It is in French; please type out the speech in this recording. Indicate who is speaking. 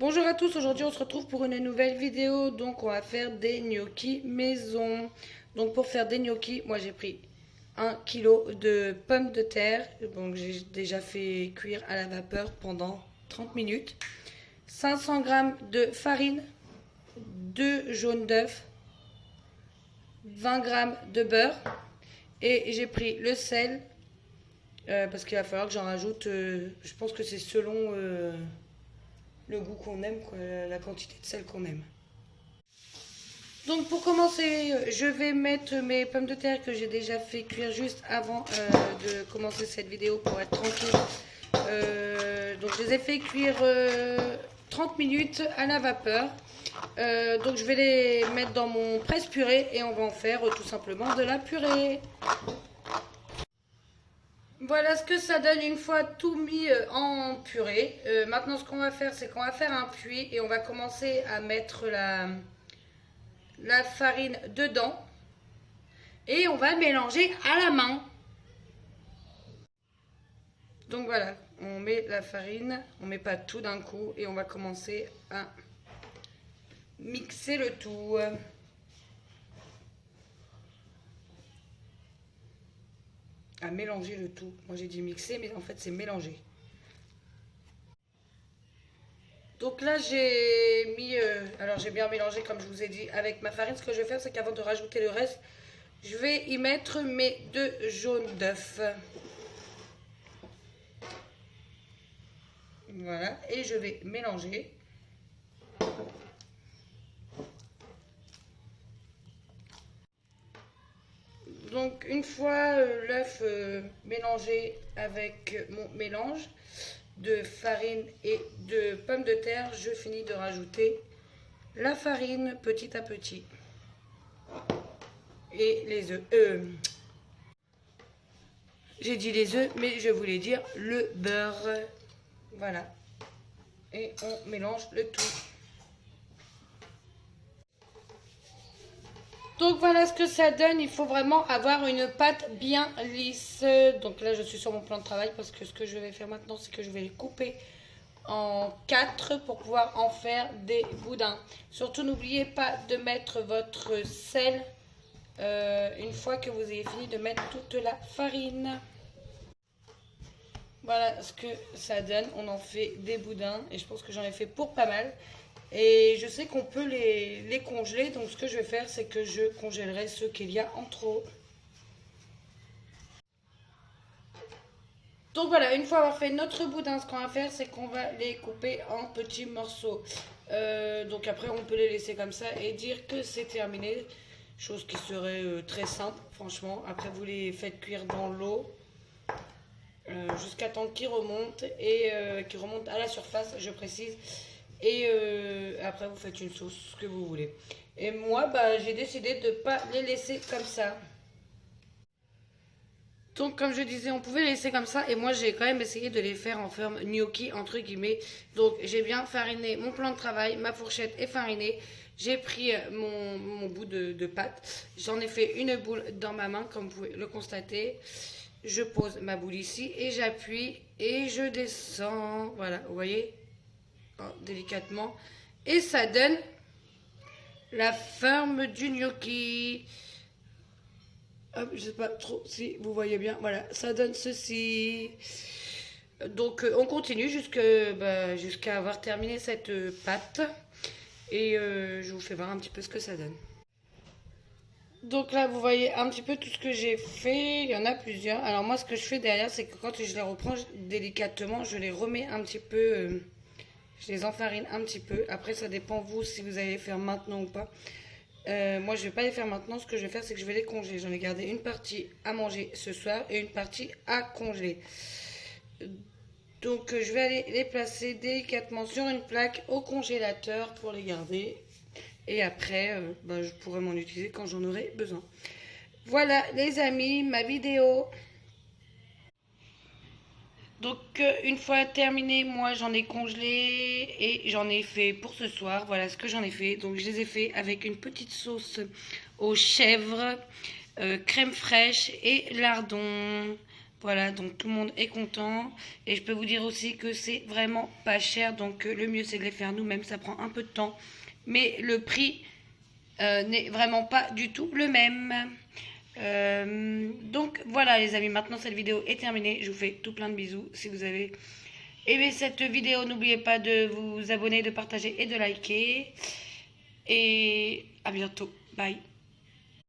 Speaker 1: Bonjour à tous, aujourd'hui on se retrouve pour une nouvelle vidéo. Donc on va faire des gnocchis maison. Donc pour faire des gnocchis, moi j'ai pris 1 kg de pommes de terre. Donc j'ai déjà fait cuire à la vapeur pendant 30 minutes. 500 g de farine, 2 jaunes d'œufs, 20 g de beurre. Et j'ai pris le sel, parce qu'il va falloir que j'en rajoute, je pense que c'est selon le goût qu'on aime, quoi, la quantité de sel qu'on aime. Donc pour commencer, je vais mettre mes pommes de terre que j'ai déjà fait cuire juste avant de commencer cette vidéo pour être tranquille. Donc je les ai fait cuire 30 minutes à la vapeur. Donc je vais les mettre dans mon presse-purée et on va en faire tout simplement de la purée. Voilà ce que ça donne une fois tout mis en purée. Maintenant ce qu'on va faire, c'est qu'on va faire un puits et on va commencer à mettre la farine dedans. Et on va mélanger à la main. Donc voilà, on met la farine, on met pas tout d'un coup et on va commencer à mixer le tout. À mélanger le tout. Moi j'ai dit mixer, mais en fait c'est mélanger. Donc là j'ai mis, alors j'ai bien mélangé comme je vous ai dit avec ma farine. Ce que je vais faire, c'est qu'avant de rajouter le reste, je vais y mettre mes 2 jaunes d'œufs. Voilà, et je vais mélanger. Donc une fois l'œuf mélangé avec mon mélange de farine et de pommes de terre, je finis de rajouter la farine petit à petit et les œufs. J'ai dit les œufs, mais je voulais dire le beurre. Voilà. Et on mélange le tout. Donc voilà ce que ça donne. Il faut vraiment avoir une pâte bien lisse. Donc là je suis sur mon plan de travail parce que ce que je vais faire maintenant, c'est que je vais les couper en 4 pour pouvoir en faire des boudins. Surtout n'oubliez pas de mettre votre sel une fois que vous ayez fini de mettre toute la farine. Voilà ce que ça donne. On en fait des boudins et je pense que j'en ai fait pour pas mal. Et je sais qu'on peut les congeler. Donc ce que je vais faire, c'est que je congèlerai ceux qu'il y a en trop. Donc voilà, une fois avoir fait notre boudin, ce qu'on va faire, c'est qu'on va les couper en petits morceaux. Donc après, on peut les laisser comme ça et dire que c'est terminé. Chose qui serait très simple, franchement. Après, vous les faites cuire dans l'eau jusqu'à temps qu'ils remontent et qu'ils remontent à la surface, je précise. Et après, vous faites une sauce, ce que vous voulez. Et moi, bah, j'ai décidé de ne pas les laisser comme ça. Donc, comme je disais, on pouvait les laisser comme ça. Et moi, j'ai quand même essayé de les faire en forme gnocchi, entre guillemets. Donc, j'ai bien fariné mon plan de travail. Ma fourchette est farinée. J'ai pris mon bout de pâte. J'en ai fait une boule dans ma main, comme vous pouvez le constater. Je pose ma boule ici et j'appuie et je descends. Voilà, vous voyez, délicatement. Et ça donne la forme du gnocchi. Hop, je sais pas trop si vous voyez bien. Voilà, ça donne ceci. Donc on continue jusqu'à avoir terminé cette pâte. Et je vous fais voir un petit peu ce que ça donne. Donc là, vous voyez un petit peu tout ce que j'ai fait. Il y en a plusieurs. Alors moi, ce que je fais derrière, c'est que quand je les reprends délicatement, je les remets un petit peu. Je les enfarine un petit peu. Après, ça dépend vous si vous allez les faire maintenant ou pas. Moi, je vais pas les faire maintenant. Ce que je vais faire, c'est que je vais les congeler. J'en ai gardé une partie à manger ce soir et une partie à congeler. Donc, je vais aller les placer délicatement sur une plaque au congélateur pour les garder. Et après, je pourrai m'en utiliser quand j'en aurai besoin. Voilà, les amis, ma vidéo. Donc, une fois terminé, moi, j'en ai congelé et j'en ai fait pour ce soir. Voilà ce que j'en ai fait. Donc, je les ai fait avec une petite sauce aux chèvres, crème fraîche et lardons. Voilà, donc tout le monde est content. Et je peux vous dire aussi que c'est vraiment pas cher. Donc le mieux c'est de les faire nous-mêmes. Ça prend un peu de temps. Mais le prix n'est vraiment pas du tout le même. Donc voilà les amis, maintenant cette vidéo est terminée. Je vous fais tout plein de bisous. Si vous avez aimé cette vidéo, n'oubliez pas de vous abonner, de partager et de liker. Et à bientôt. Bye.